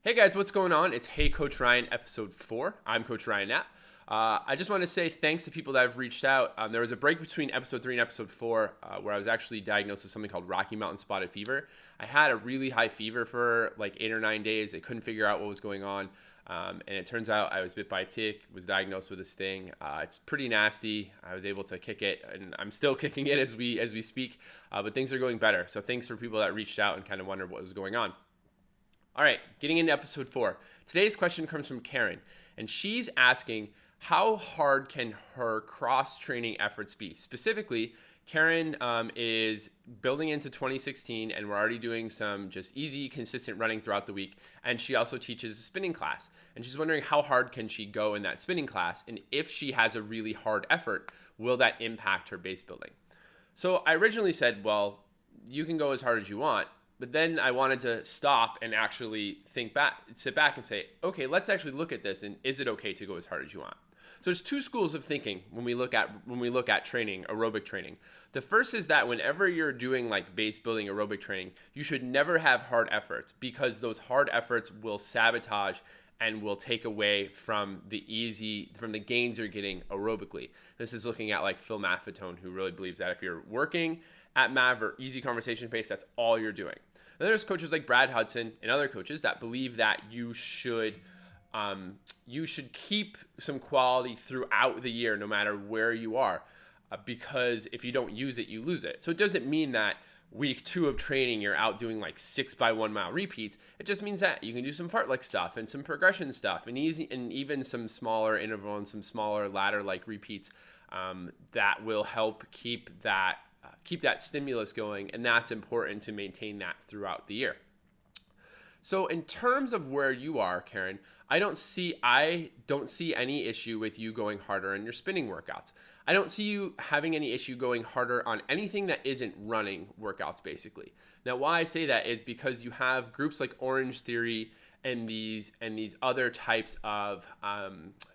Hey guys, what's going on? It's Hey Coach Ryan, episode 4. I'm Coach Ryan Knapp. I just want to say thanks to people that have reached out. There was a break between episode 3 and episode 4 where I was actually diagnosed with something called Rocky Mountain Spotted Fever. I had a really high fever for like 8 or 9 days. They couldn't figure out what was going on. And it turns out I was bit by a tick, was diagnosed with this thing. It's pretty nasty. I was able to kick it, and I'm still kicking it as we speak, but things are going better. So thanks for people that reached out and kind of wondered what was going on. All right, getting into episode 4. Today's question comes from Karen, and she's asking, how hard can her cross-training efforts be? Specifically, Karen is building into 2016, and we're already doing some just easy, consistent running throughout the week, and she also teaches a spinning class. And she's wondering how hard can she go in that spinning class, and if she has a really hard effort, will that impact her base building? So I originally said, well, you can go as hard as you want. But then I wanted to stop and actually sit back and say, okay, let's actually look at this, and is it okay to go as hard as you want? So there's two schools of thinking when we look at training, aerobic training. The first is that whenever you're doing like base building aerobic training, you should never have hard efforts, because those hard efforts will sabotage and will take away from the gains you're getting aerobically. This is looking at like Phil Maffetone, who really believes that if you're working at MAV or easy conversation pace, that's all you're doing. And there's coaches like Brad Hudson and other coaches that believe that you should keep some quality throughout the year, no matter where you are, because if you don't use it, you lose it. So it doesn't mean that week 2 of training you're out doing like 6 by 1 mile repeats. It just means that you can do some fartlek stuff and some progression stuff and even some smaller interval and some smaller ladder like repeats that will help keep that stimulus going, and that's important to maintain that throughout the year. So in terms of where you are, Karen, I don't see any issue with you going harder in your spinning workouts. I don't see you having any issue going harder on anything that isn't running workouts, basically. Now, why I say that is because you have groups like Orange Theory and these other types of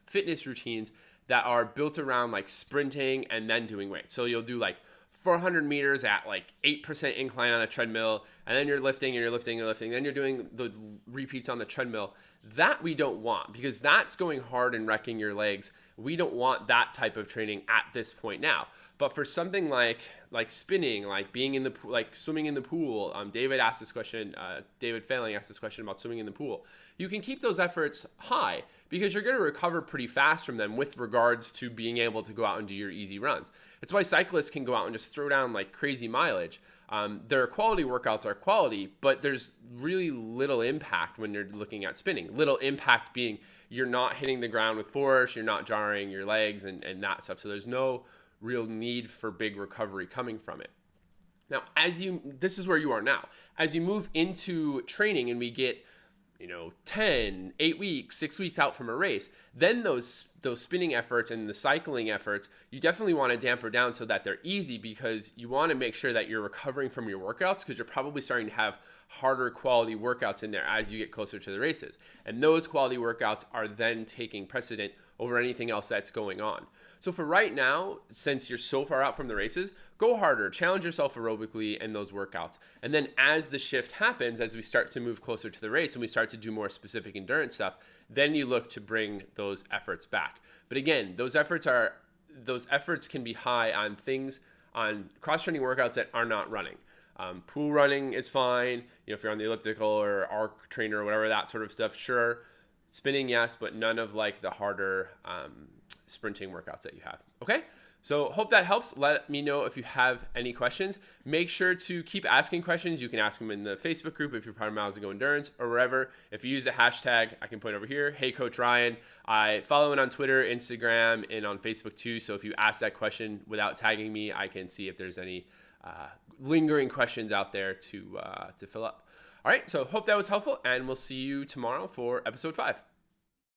fitness routines that are built around like sprinting and then doing weights. So you'll do like 400 meters at like 8% incline on the treadmill, and then you're lifting and you're lifting and lifting. Then you're doing the repeats on the treadmill. That we don't want, because that's going hard and wrecking your legs. We don't want that type of training at this point now. But for something like spinning, like being in the like swimming in the pool, David asked this question. David Failing asked this question about swimming in the pool. You can keep those efforts high because you're going to recover pretty fast from them with regards to being able to go out and do your easy runs. It's why cyclists can go out and just throw down like crazy mileage. Their quality workouts are quality, but there's really little impact when you're looking at spinning. Little impact being you're not hitting the ground with force, you're not jarring your legs and that stuff. So there's no real need for big recovery coming from it. Now, this is where you are now. As you move into training and we get 10, 8 weeks, 6 weeks out from a race, then those spinning efforts and the cycling efforts, you definitely want to damper down so that they're easy, because you want to make sure that you're recovering from your workouts, because you're probably starting to have harder quality workouts in there as you get closer to the races. And those quality workouts are then taking precedent over anything else that's going on. So for right now, since you're so far out from the races, go harder, challenge yourself aerobically in those workouts. And then as the shift happens, as we start to move closer to the race and we start to do more specific endurance stuff, then you look to bring those efforts back. But again, those efforts can be high on cross-training workouts that are not running. Pool running is fine. If you're on the elliptical or arc trainer or whatever, that sort of stuff, sure. Spinning, yes, but none of like the harder sprinting workouts that you have. Okay? So hope that helps. Let me know if you have any questions. Make sure to keep asking questions. You can ask them in the Facebook group if you're part of Miles to Go Endurance or wherever. If you use the hashtag, I can put it over here, Hey Coach Ryan. I follow it on Twitter, Instagram, and on Facebook too. So if you ask that question without tagging me, I can see if there's any lingering questions out there to fill up. All right, so hope that was helpful, and we'll see you tomorrow for episode 5.